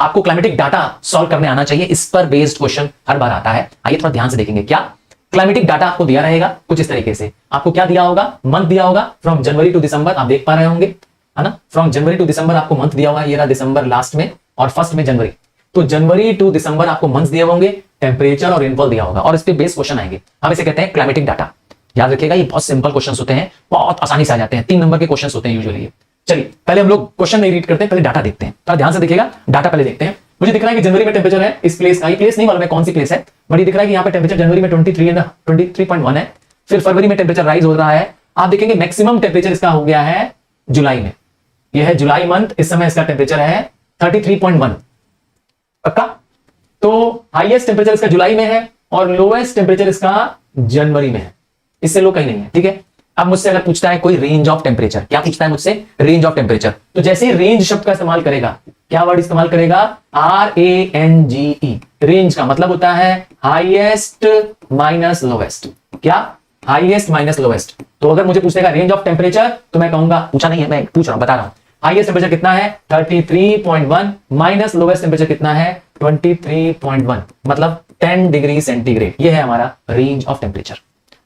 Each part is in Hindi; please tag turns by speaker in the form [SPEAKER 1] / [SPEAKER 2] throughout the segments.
[SPEAKER 1] आपको क्लाइमेटिक डाटा सॉल्व करने आना चाहिए, इस पर बेस्ड क्वेश्चन हर बार आता है। आइए थोड़ा ध्यान से देखेंगे। क्या क्लाइमेटिक डाटा आपको दिया रहेगा कुछ इस तरीके से, आपको क्या दिया होगा, मंथ दिया होगा फ्रॉम जनवरी टू दिसंबर, आप देख पा रहे होंगे है ना, फ्रॉम जनवरी टू दिसंबर आपको मंथ दिया हुआ, ये रहा दिसंबर लास्ट में और फर्स्ट में जनवरी, तो जनवरी टू दिसंबर आपको मंथ दिए होंगे, टेम्परेचर और रेनफॉल दिया होगा और इस पे बेस क्वेश्चन आएंगे। हम इसे कहते हैं क्लाइमेटिक डाटा। याद रखिएगा ये बहुत सिंपल क्वेश्चंस होते हैं, बहुत आसानी से आ जाते हैं, 3 नंबर के क्वेश्चंस होते हैं यूजुअली। चलिए पहले हम लोग क्वेश्चन नहीं रीड करते हैं, पहले डाटा देखते हैं। तो ध्यान से देखिएगा, डाटा पहले देखते हैं। मुझे दिख रहा है कि जनवरी में टेम्परेचर है इस प्लेस का, ये प्लेस नहीं मालूम है कौन सी प्लेस है, बट ये दिख रहा है कि यहाँ पे टेम्परेचर जनवरी में 23.1 है। फिर फरवरी में टेम्परेचर राइज हो रहा है, आप देखेंगे मैक्सिमम टेम्परेचर इसका हो गया है जुलाई में, यह है जुलाई मंथ, इस समय इसका टेम्परेचर है 33.1 पक्का। तो हाईएस्ट टेम्परेचर इसका जुलाई में है और लोएस्ट टेम्परेचर इसका जनवरी में है, इससे लो कहीं नहीं है, ठीक है। अब मुझसे अगर पूछता है कोई रेंज ऑफ टेम्परेचर, क्या पूछता है मुझसे, रेंज ऑफ टेम्परेचर, तो जैसे रेंज शब्द का इस्तेमाल करेगा, क्या वर्ड इस्तेमाल करेगा, RANGE। रेंज का मतलब होता है हाईएस्ट माइनस लोएस्ट, क्या, हाईएस्ट माइनस लोएस्ट। तो अगर मुझे पूछेगा रेंज ऑफ टेम्परेचर तो मैं कहूंगा, पूछा नहीं है मैं पूछ रहा हूं, बता रहा हूं, हाईएस्ट टेम्परेचर कितना है 33.1 माइनस लोएस्ट टेम्परेचर कितना है 23.1, मतलब 10 डिग्री सेंटीग्रेड। ये है हमारा रेंज ऑफ टेम्परेचर।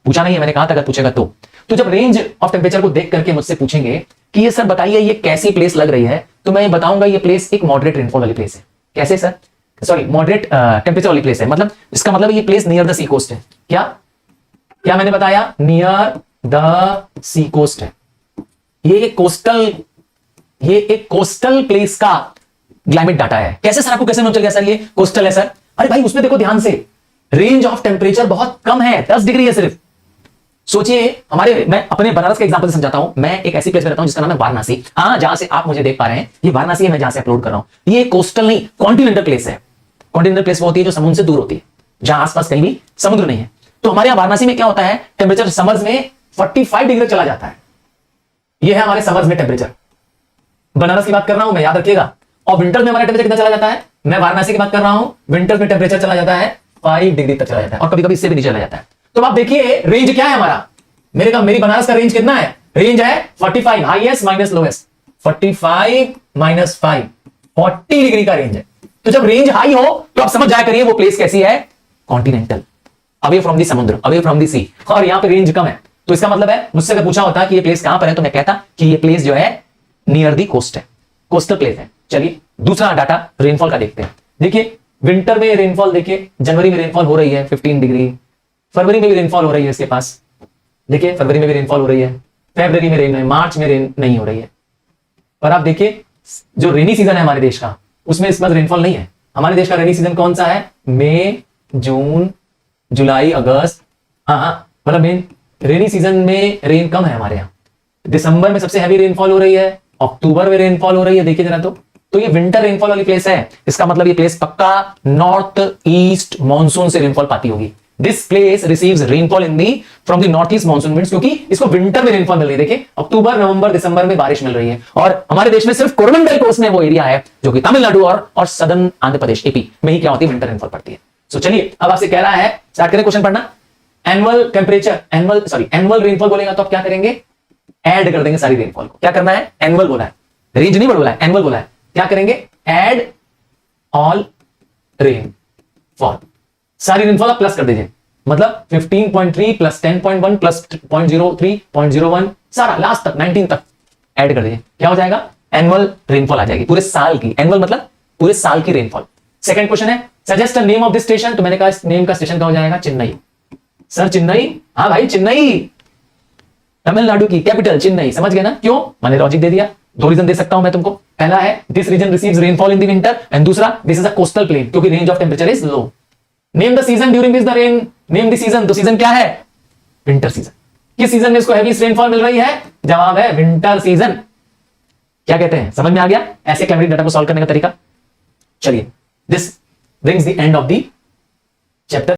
[SPEAKER 1] पूछा नहीं है मैंने, कहा था अगर पूछेगा तो जब रेंज ऑफ टेम्परेचर को देख करके मुझसे पूछेंगे कि ये सर बताइए ये कैसी प्लेस लग रही है, तो मैं बताऊंगा ये प्लेस एक मॉडरेट रेनफॉल वाली प्लेस है। कैसे सर, सॉरी मॉडरेट टेम्परेचर वाली प्लेस है, मतलब इसका मतलब ये place near the sea coast है। क्या क्या मैंने बताया, नियर द सी कोस्ट है। ये एक कोस्टल प्लेस का क्लाइमेट डाटा है। कैसे सर, आपको कैसे मालूम चल गया सर ये कोस्टल है सर? अरे भाई उसमें देखो ध्यान से, रेंज ऑफ टेम्परेचर बहुत कम है, 10 डिग्री है सिर्फ। सोचिए मैं अपने बनारस के एग्जांपल से समझाता हूं। मैं एक ऐसी प्लेस में रहता हूं जिसका नाम है वाराणसी, हाँ जहां से आप मुझे देख पा रहे हैं, ये वाराणसी है, मैं जहां से अपलोड कर रहा हूं। ये कोस्टल नहीं, कॉन्टिनेंटल प्लेस है। कॉन्टिनेंटल प्लेस वो होती है जो समुद्र से दूर होती है, जहां आसपास कहीं भी समुद्र नहीं है। तो हमारे यहाँ वाराणसी में क्या होता है, टेम्परेचर समर्स में 45 डिग्री चला जाता है। ये है हमारे समर्स में टेम्परेचर, बनारस की बात कर रहा हूं मैं, याद रखिएगा। और विंटर में हमारा टेम्परेचर कितना चला जाता है, मैं वाराणसी की बात कर रहा हूं, विंटर में टेम्परेचर चला जाता है 5 डिग्री तक चला जाता है और कभी कभी इससे भी नीचे चला जाता है। तो आप देखिए रेंज क्या है हमारा, मेरी बनारस का रेंज कितना है, रेंज है 45, highest minus lowest, 45 minus 5, 40 degree का रेंज है। तो जब रेंज हाई हो तो आप समझ जाया करिए वो प्लेस कैसी है, कॉन्टिनेंटल, अवे फ्रॉम दी समुद्र, अवे फ्रॉम दी सी, और यहां पे रेंज कम है। तो इसका मतलब है, मुझसे अगर पूछा होता कि ये प्लेस कहां पर है, तो मैं कहता कि ये प्लेस जो है नियर दी कोस्ट है, कोस्टल प्लेस है। चलिए दूसरा डाटा रेनफॉल का देखते हैं। देखिए विंटर में रेनफॉल, देखिए जनवरी में रेनफॉल हो रही है 15 डिग्री, फरवरी में भी रेनफॉल हो रही है इसके पास, देखिए फरवरी में भी रेनफॉल हो रही है, फरवरी में रेन है, मार्च में रेन नहीं हो रही है। पर आप देखिए जो रेनी सीजन है हमारे देश का, उसमें इस बार रेनफॉल नहीं है। हमारे देश का रेनी सीजन कौन सा है, मई, जून, जुलाई, अगस्त, हाँ मतलब मेन रेनी सीजन में रेन कम है हमारे यहाँ। दिसंबर में सबसे हैवी रेनफॉल हो रही है, अक्टूबर में रेनफॉल हो रही है, देखिए जरा तो ये विंटर रेनफॉल वाली प्लेस है। इसका मतलब ये प्लेस पक्का नॉर्थ ईस्ट मॉनसून से रेनफॉल पाती होगी। This place receives rainfall from the north east monsoon winds, क्योंकि इसको विंटर में रेनफॉल मिल रही है। देखिए अक्टूबर, नवंबर, दिसंबर में बारिश मिल रही है। और हमारे देश में सिर्फ कोरोमंडल कोस्ट में वो एरिया है जो कि तमिलनाडु और सदर्न आंध्र प्रदेश एपी में ही क्या होती है, विंटर रेनफॉल पड़ती है। सो चलिए अब आपसे कह रहा है, स्टार्ट करें क्वेश्चन पढ़ना। एनुअल टेम्परेचर, एनुअल रेनफॉल बोलेगा तो आप क्या करेंगे, ऐड कर देंगे सारी रेनफॉल को। क्या करना है, एनुअल बोला है, रेंज नहीं बोला है, एनुअल बोला है। क्या करेंगे, ऐड ऑल रेनफॉल, सारी रेनफॉल आप प्लस कर दीजिए, मतलब 15.3 प्लस 10.1 प्लस 0.03 0.01 सारा लास्ट तक 19 तक ऐड कर दीजिए। क्या हो जाएगा, एनुअल रेनफॉल आ जाएगी पूरे साल की। एनुअल मतलब पूरे साल की रेनफॉल। सेकंड क्वेश्चन है, suggest name of this station. तो मैंने कहा इस नेम का स्टेशन का हो जाएगा चेन्नई। सर चेन्नई, हाँ भाई चेन्नई, तमिलनाडु की कैपिटल चेन्नई, समझ गए ना। क्यों, मैंने लॉजिक दे दिया। 2 रीजन दे सकता हूं मैं तुमको। पहला है this region receives rainfall in the winter, and दूसरा this is a coastal plain, क्योंकि range of temperature is low. Name the season during this the rain, name the season, तो सीजन क्या है, विंटर सीजन। किस सीजन में इसको हैवी रेनफॉल मिल रही है, जवाब है विंटर सीजन। क्या कहते हैं, समझ में आ गया ऐसे क्लाइमेटिक डाटा को सॉल्व करने का तरीका। चलिए this brings the end of the chapter.